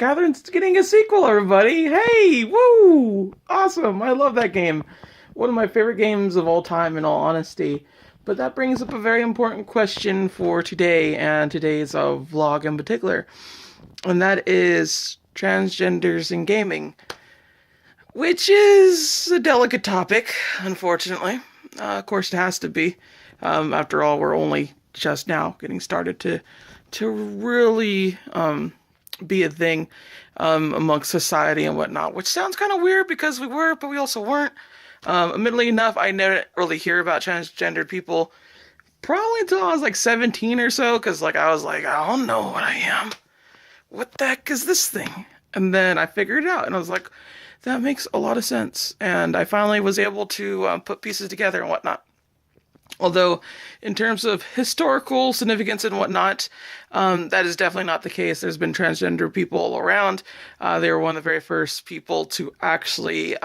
Catherine's getting a sequel, everybody. Hey, woo! Awesome. I love that game. One of my favorite games of all time, in all honesty. But that brings up a very important question for today and today's vlog in particular. And that is transgenders in gaming, which is a delicate topic, unfortunately. Of course, it has to be. After all, we're only just now getting started to really be a thing amongst society and whatnot, which sounds kind of weird because we were, but we also weren't. Admittedly enough, I didn't really hear about transgender people probably until I was like 17 or so, because I was like, I don't know what I am. What the heck is this thing? And then I figured it out, and I was like, that makes a lot of sense. And I finally was able to put pieces together and whatnot. Although, in terms of historical significance and whatnot, that is definitely not the case. There's been transgender people all around. They were one of the very first people to actually,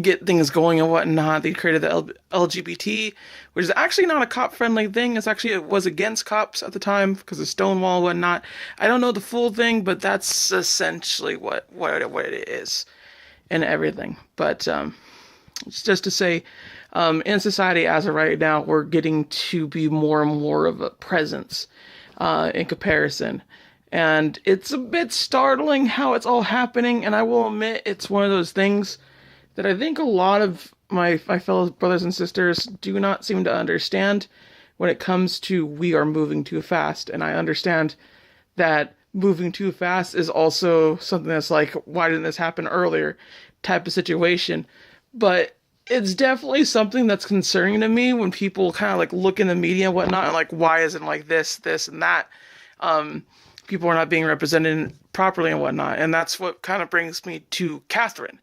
get things going and whatnot. They created the LGBT, which is actually not a cop-friendly thing. It was against cops at the time because of Stonewall and whatnot. I don't know the full thing, but that's essentially what it is and everything. But it's just to say, in society as of right now, we're getting to be more and more of a presence in comparison. And it's a bit startling how it's all happening, and I will admit it's one of those things that I think a lot of my fellow brothers and sisters do not seem to understand when it comes to we are moving too fast. And I understand that moving too fast is also something that's like, why didn't this happen earlier type of situation. But it's definitely something that's concerning to me when people kind of look in the media and whatnot and why isn't this and that? People are not being represented properly and whatnot. And that's what kind of brings me to Catherine.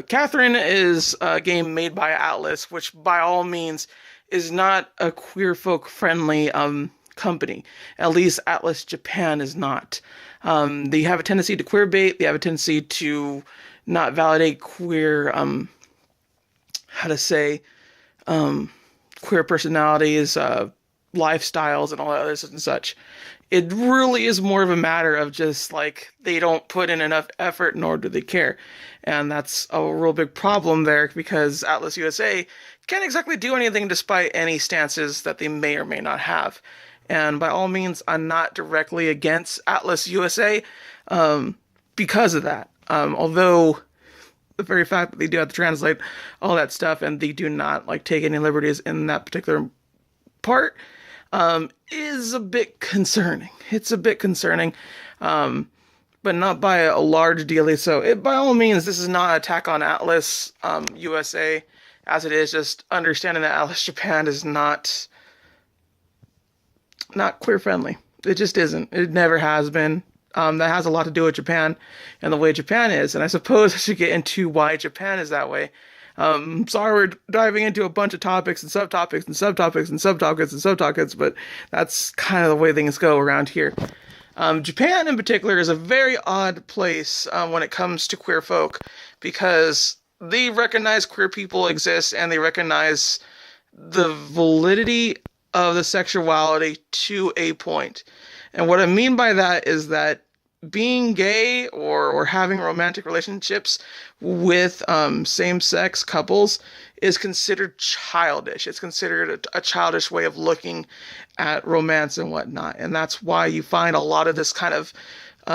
Catherine is a game made by Atlas, which by all means is not a queer folk friendly company. At least Atlas Japan is not. They have a tendency to queer bait. They have a tendency to not validate queer, queer personalities, lifestyles, and all that others and such. It really is more of a matter of just they don't put in enough effort, nor do they care. And that's a real big problem there because Atlas USA can't exactly do anything despite any stances that they may or may not have. And by all means, I'm not directly against Atlas USA because of that. Although the very fact that they do have to translate all that stuff and they do not take any liberties in that particular part is a bit concerning. It's a bit concerning, but not by a large deal. So by all means, this is not an attack on Atlas USA, as it is just understanding that Atlas Japan is not queer friendly. It just isn't. It never has been. That has a lot to do with Japan and the way Japan is. And I suppose I should get into why Japan is that way. Sorry, we're diving into a bunch of topics and subtopics and subtopics and subtopics and subtopics, but that's kind of the way things go around here. Japan in particular is a very odd place when it comes to queer folk because they recognize queer people exist and they recognize the validity of the sexuality to a point. And what I mean by that is that being gay or having romantic relationships with same-sex couples is considered childish. It's considered a childish way of looking at romance and whatnot. And that's why you find a lot of this kind of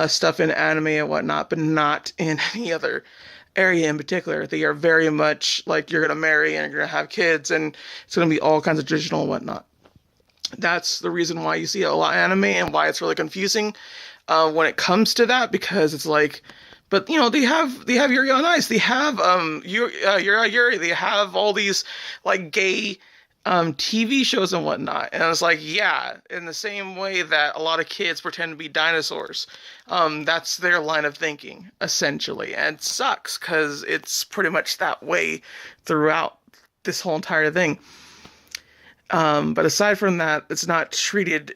stuff in anime and whatnot, but not in any other area in particular. They are very much you're going to marry and you're going to have kids and it's going to be all kinds of traditional and whatnot. That's the reason why you see a lot of anime and why it's really confusing when it comes to that, because it's but they have Yuri on Ice, they have Yuri, they have all these gay TV shows and whatnot, and it's yeah, in the same way that a lot of kids pretend to be dinosaurs, that's their line of thinking essentially, and it sucks because it's pretty much that way throughout this whole entire thing. But aside from that, it's not treated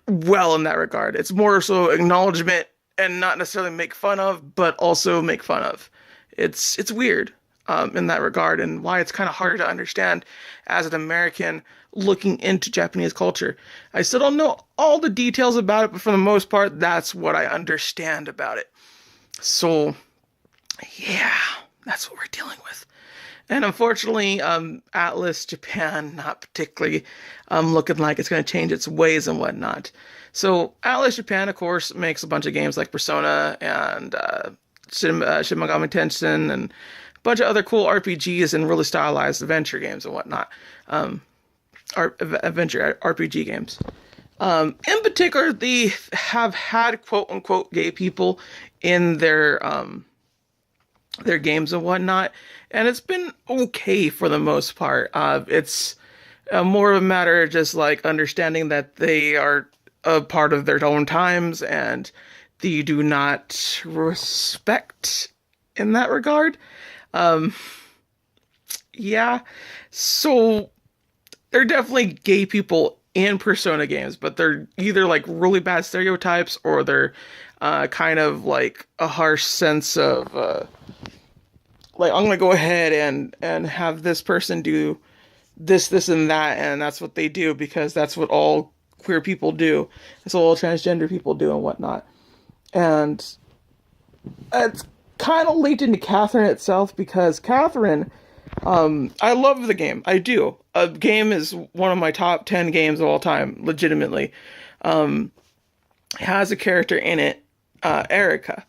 well in that regard. It's more so acknowledgement and not necessarily make fun of, but also make fun of. It's weird. in that regard, and why it's kind of harder to understand as an American looking into Japanese culture. I still don't know all the details about it, but for the most part, that's what I understand about it. So, yeah, that's what we're dealing with. And unfortunately, Atlas Japan not particularly looking like it's going to change its ways and whatnot. So Atlas Japan, of course, makes a bunch of games like Persona and Shin Megami Tensei and a bunch of other cool RPGs and really stylized adventure games and whatnot. Adventure RPG games. In particular, they have had quote unquote gay people in their games and whatnot, and it's been okay for the most part. It's more of a matter of just like understanding that they are a part of their own times and they do not respect in that regard. Yeah, so they're definitely gay people in Persona games, but they're either like really bad stereotypes or they're kind of like a harsh sense of like, I'm gonna go ahead and have this person do this and that, and that's what they do because that's what all queer people do. That's what all transgender people do and whatnot. And it's kind of linked into Catherine itself because Catherine, I love the game. I do. A game is one of my top 10 games of all time, legitimately. Has a character in it, Erica.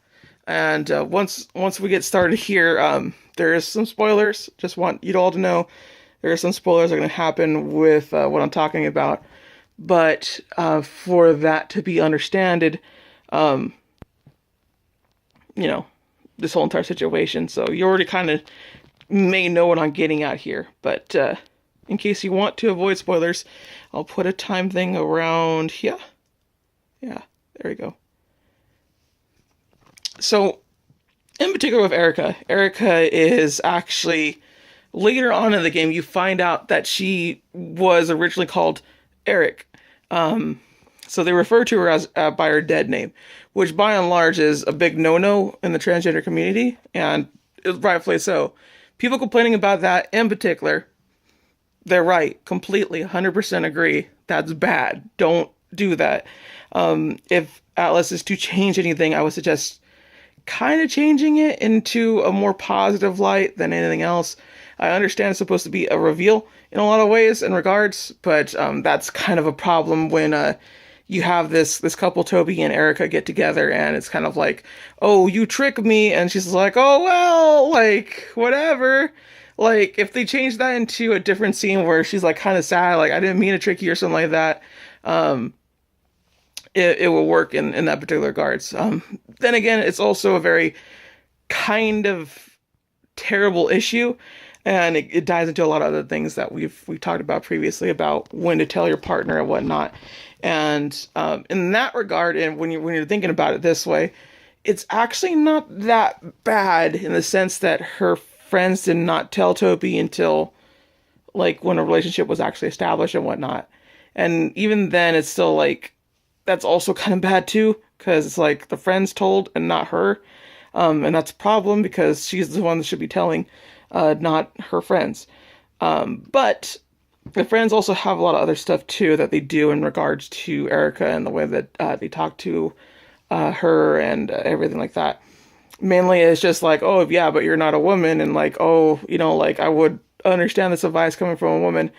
And once we get started here, there is some spoilers. Just want you all to know there are some spoilers that are going to happen with what I'm talking about. But for that to be understood, this whole entire situation. So you already kind of may know what I'm getting at here. But in case you want to avoid spoilers, I'll put a time thing around here. Yeah, there we go. So, in particular with Erica is actually, later on in the game, you find out that she was originally called Eric. So they refer to her as by her dead name, which by and large is a big no-no in the transgender community, and rightfully so. People complaining about that in particular, they're right, completely, 100% agree. That's bad. Don't do that. If Atlas is to change anything, I would suggest kind of changing it into a more positive light than anything else. I understand it's supposed to be a reveal in a lot of ways and regards, but that's kind of a problem when you have this couple, Toby and Erica, get together, and it's kind of like, oh, you trick me, and she's like, oh, well, like, whatever. Like, if they change that into a different scene where she's, like, kind of sad, like, I didn't mean to trick you or something like that, it will work in that particular regards. Then again, it's also a very kind of terrible issue, and it dives into a lot of other things that we've talked about previously about when to tell your partner and whatnot. And in that regard, and when you're thinking about it this way, it's actually not that bad in the sense that her friends did not tell Toby until like when a relationship was actually established and whatnot. And even then, it's still like, that's also kind of bad too, because it's like the friends told and not her. And that's a problem because she's the one that should be telling, not her friends. But the friends also have a lot of other stuff too that they do in regards to Erica and the way that they talk to her and everything like that. Mainly it's just like, oh, yeah, but you're not a woman. And like, oh, like I would understand this advice coming from a woman.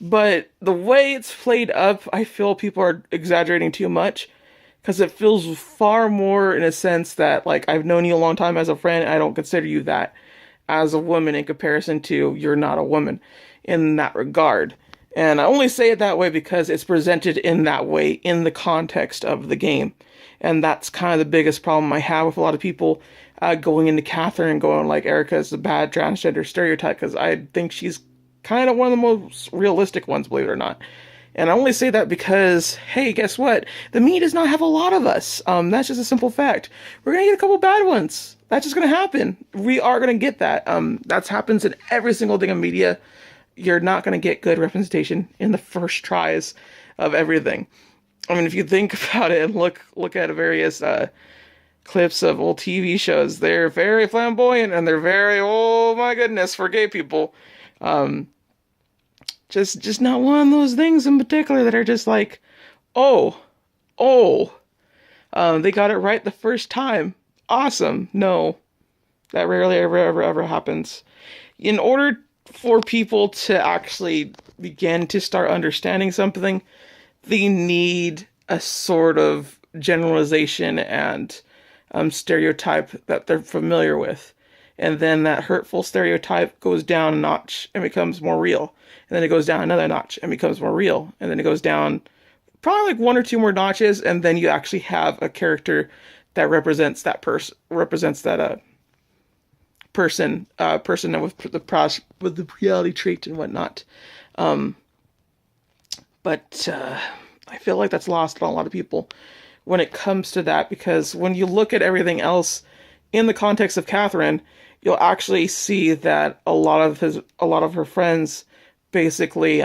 But the way it's played up, I feel people are exaggerating too much because it feels far more in a sense that, like, I've known you a long time as a friend, and I don't consider you that as a woman in comparison to you're not a woman in that regard. And I only say it that way because it's presented in that way in the context of the game. And that's kind of the biggest problem I have with a lot of people going into Catherine and going like Erica is a bad transgender stereotype, because I think she's kind of one of the most realistic ones, believe it or not. And I only say that because, hey, guess what? The me does not have a lot of us. That's just a simple fact. We're going to get a couple bad ones. That's just going to happen. We are going to get that. That happens in every single thing in media. You're not going to get good representation in the first tries of everything. I mean, if you think about it and look at various clips of old TV shows. They're very flamboyant and they're very, oh my goodness, for gay people. Um, just not one of those things in particular that are just like, oh, oh, they got it right the first time. Awesome. No, that rarely ever happens. In order for people to actually begin to start understanding something, they need a sort of generalization and stereotype that they're familiar with. And then that hurtful stereotype goes down a notch and becomes more real. And then it goes down another notch and becomes more real. And then it goes down probably like one or two more notches. And then you actually have a character that represents that person, represents that person with the reality trait and whatnot. Um, but I feel like that's lost on a lot of people when it comes to that, because when you look at everything else in the context of Catherine, you'll actually see that a lot of her friends basically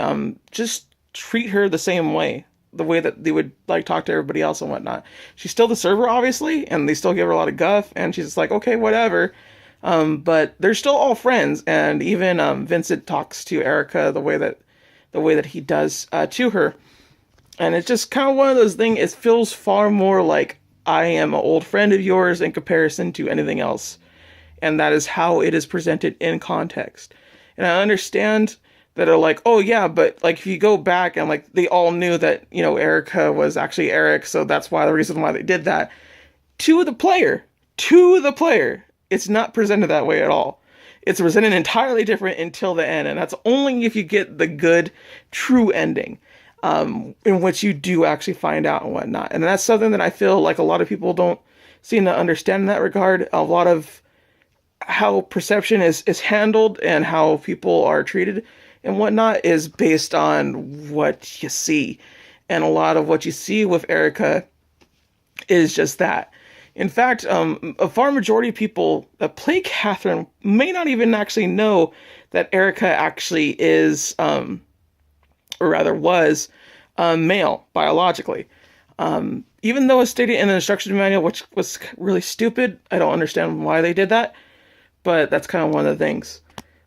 just treat her the same way, the way that they would like talk to everybody else and whatnot. She's still the server, obviously, and they still give her a lot of guff, and she's just like, okay, whatever. But they're still all friends, and even Vincent talks to Erica the way that he does to her. And it's just kind of one of those things, it feels far more like I am an old friend of yours in comparison to anything else. And that is how it is presented in context. And I understand that are like, oh yeah, but like if you go back and like they all knew that, you know, Erica was actually Eric, so that's why the reason why they did that. To the player, it's not presented that way at all. It's presented entirely different until the end, and that's only if you get the good, true ending. In which you do actually find out and whatnot. And that's something that I feel like a lot of people don't seem to understand in that regard. A lot of how perception is handled and how people are treated and whatnot is based on what you see. And a lot of what you see with Erica is just that. In fact, a far majority of people that play Catherine may not even actually know that Erica actually is, or rather was, male biologically. Even though it's stated in the instruction manual, which was really stupid. I don't understand why they did that, but that's kind of one of the things.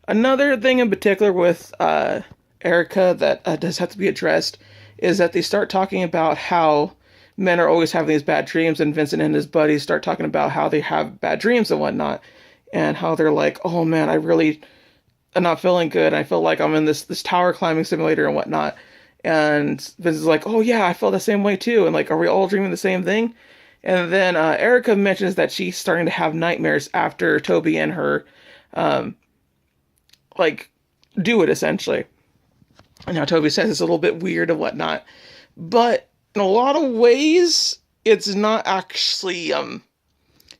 Another thing in particular with Erica that does have to be addressed is that they start talking about how men are always having these bad dreams, and Vincent and his buddies start talking about how they have bad dreams and whatnot, and how they're like, oh man, I'm not feeling good. I feel like I'm in this tower climbing simulator and whatnot. And Vince is like, oh yeah, I feel the same way too. And like, are we all dreaming the same thing? And then Erica mentions that she's starting to have nightmares after Toby and her, like, do it essentially. And now Toby says it's a little bit weird and whatnot. But in a lot of ways, it's not actually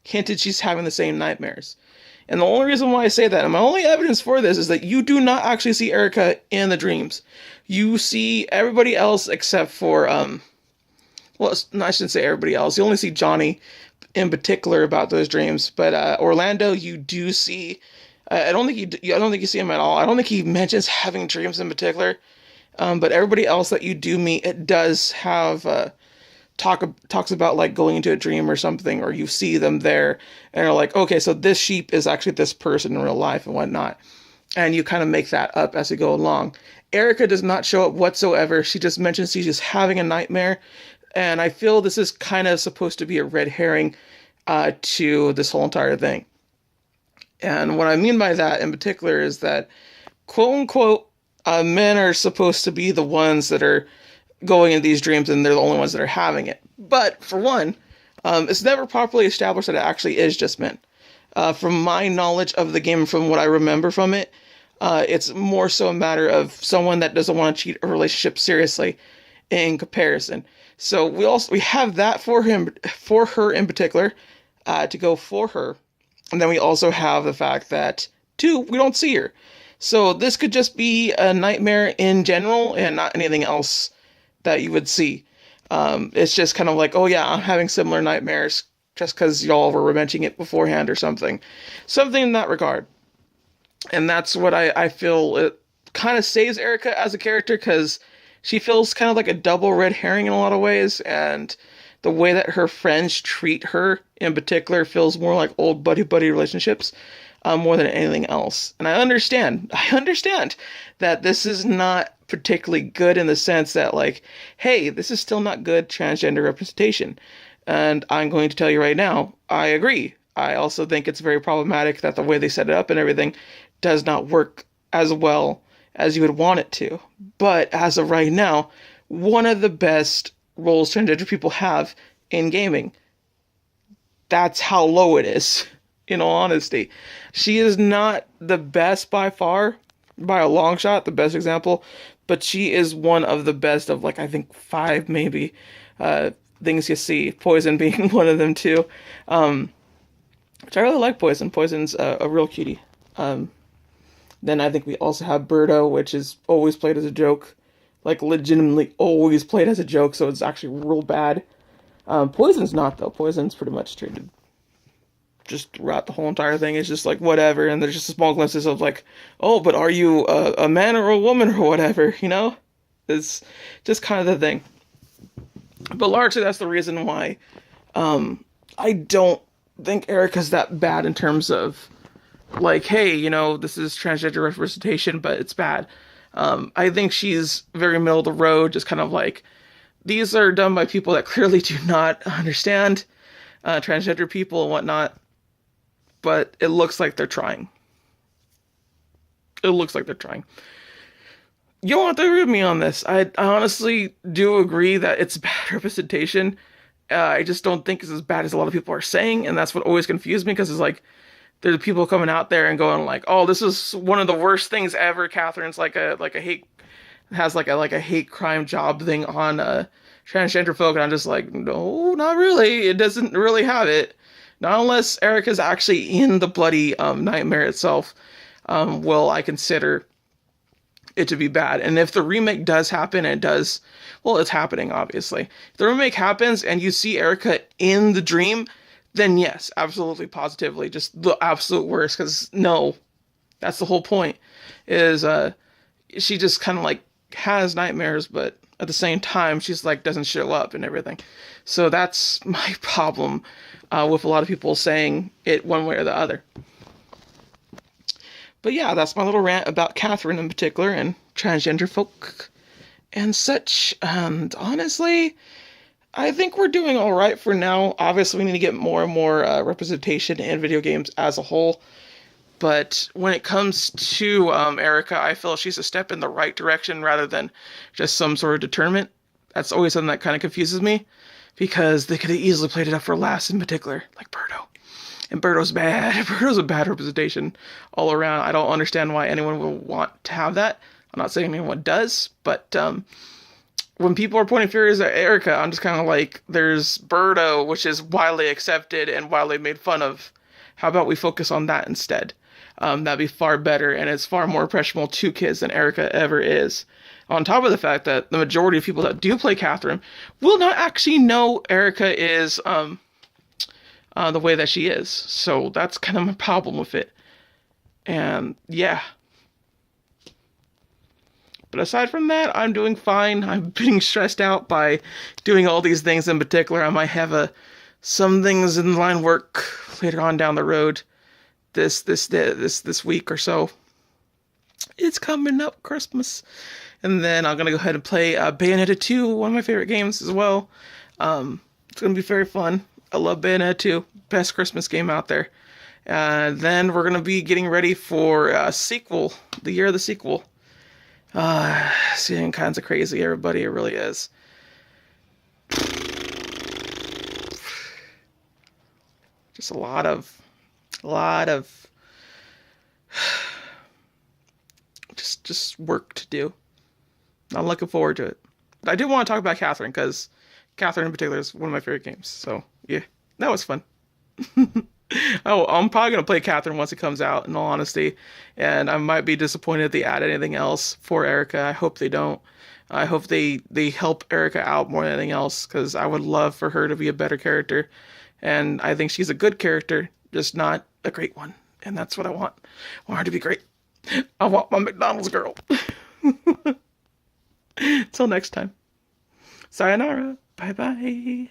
hinted she's having the same nightmares. And the only reason why I say that, and my only evidence for this, is that you do not actually see Erica in the dreams. You see everybody else except for, well, no, I shouldn't say everybody else. You only see Johnny in particular about those dreams. But Orlando, you do see. I don't think you see him at all. I don't think he mentions having dreams in particular. But everybody else that you do meet, it does have talks about like going into a dream or something, or you see them there and are like, okay, so this sheep is actually this person in real life and whatnot. And you kind of make that up as you go along. Erica does not show up whatsoever. She just mentions she's just having a nightmare. And I feel this is kind of supposed to be a red herring to this whole entire thing. And what I mean by that in particular is that, quote unquote, men are supposed to be the ones that are going in these dreams, and they're the only ones that are having it. But for one, it's never properly established that it actually is just men. From my knowledge of the game, from what I remember from it, it's more so a matter of someone that doesn't want to treat a relationship seriously in comparison. So we have that for her in particular, to go for her. And then we also have the fact that, two, we don't see her. So this could just be a nightmare in general and not anything else that you would see. It's just kind of like, oh yeah, I'm having similar nightmares just because y'all were mentioning it beforehand or something. Something in that regard. And that's what I feel it kind of saves Erica as a character, because she feels kind of like a double red herring in a lot of ways. And the way that her friends treat her in particular feels more like old buddy relationships, more than anything else. And I understand that this is not particularly good in the sense that, like, hey, this is still not good transgender representation. And I'm going to tell you right now, I agree. I also think it's very problematic that the way they set it up and everything does not work as well as you would want it to. But as of right now, one of the best roles transgender people have in gaming. That's how low it is, in all honesty. She is not the best by far, by a long shot, the best example, but she is one of the best of, like, I think 5 maybe things you see, Poison being one of them too. Which I really like Poison. Poison's a real cutie. Then I think we also have Birdo, which is always played as a joke. Like, legitimately always played as a joke, so it's actually real bad. Poison's not, though. Poison's pretty much treated just throughout the whole entire thing. It's just like, whatever, and there's just small glimpses of, like, oh, but are you a man or a woman or whatever, you know? It's just kind of the thing. But largely that's the reason why I don't think Erica's that bad in terms of, like, hey, you know, this is transgender representation, but it's bad. I think she's very middle of the road, just kind of like, these are done by people that clearly do not understand transgender people and whatnot, but it looks like they're trying. It looks like they're trying. You don't have to agree with me on this. I honestly do agree that it's bad representation. I just don't think it's as bad as a lot of people are saying, and that's what always confused me, because it's like, there's people coming out there and going like, "Oh, this is one of the worst things ever." Catherine's like a hate, has like a hate crime job thing on transgender folk, and I'm just like, no, not really. It doesn't really have it. Not unless Erica's actually in the bloody nightmare itself. Will I consider it to be bad? And if the remake does happen, and it does, well, it's happening obviously. If the remake happens and you see Erica in the dream, then yes, absolutely, positively, just the absolute worst. Because no, that's the whole point. Is she just kind of like has nightmares, but at the same time, she's like doesn't show up and everything. So that's my problem with a lot of people saying it one way or the other. But yeah, that's my little rant about Catherine in particular and transgender folk and such. And honestly, I think we're doing all right for now. Obviously, we need to get more and more representation in video games as a whole. But when it comes to Erica, I feel she's a step in the right direction rather than just some sort of deterrent. That's always something that kind of confuses me, because they could have easily played it up for laughs in particular, like Birdo. And Birdo's bad. Birdo's a bad representation all around. I don't understand why anyone would want to have that. I'm not saying anyone does, but when people are pointing fingers at Erica, I'm just kind of like, there's Birdo, which is widely accepted and widely made fun of. How about we focus on that instead? That'd be far better, and it's far more impressionable to kids than Erica ever is. On top of the fact that the majority of people that do play Catherine will not actually know Erica is the way that she is. So that's kind of my problem with it. And yeah. But aside from that, I'm doing fine. I'm being stressed out by doing all these things in particular. I might have some things in line work later on down the road this week or so. It's coming up, Christmas. And then I'm going to go ahead and play Bayonetta 2, one of my favorite games as well. It's going to be very fun. I love Bayonetta 2. Best Christmas game out there. Then we're going to be getting ready for a sequel, the year of the sequel. Seeing kinds of crazy, everybody. It really is. Just a lot of just work to do. I'm looking forward to it. But I do want to talk about Catherine, because Catherine in particular is one of my favorite games. So yeah, that was fun. Oh, I'm probably going to play Catherine once it comes out, in all honesty. And I might be disappointed if they add anything else for Erica. I hope they don't. I hope they help Erica out more than anything else, because I would love for her to be a better character. And I think she's a good character, just not a great one. And that's what I want. I want her to be great. I want my McDonald's girl. Till next time. Sayonara. Bye-bye.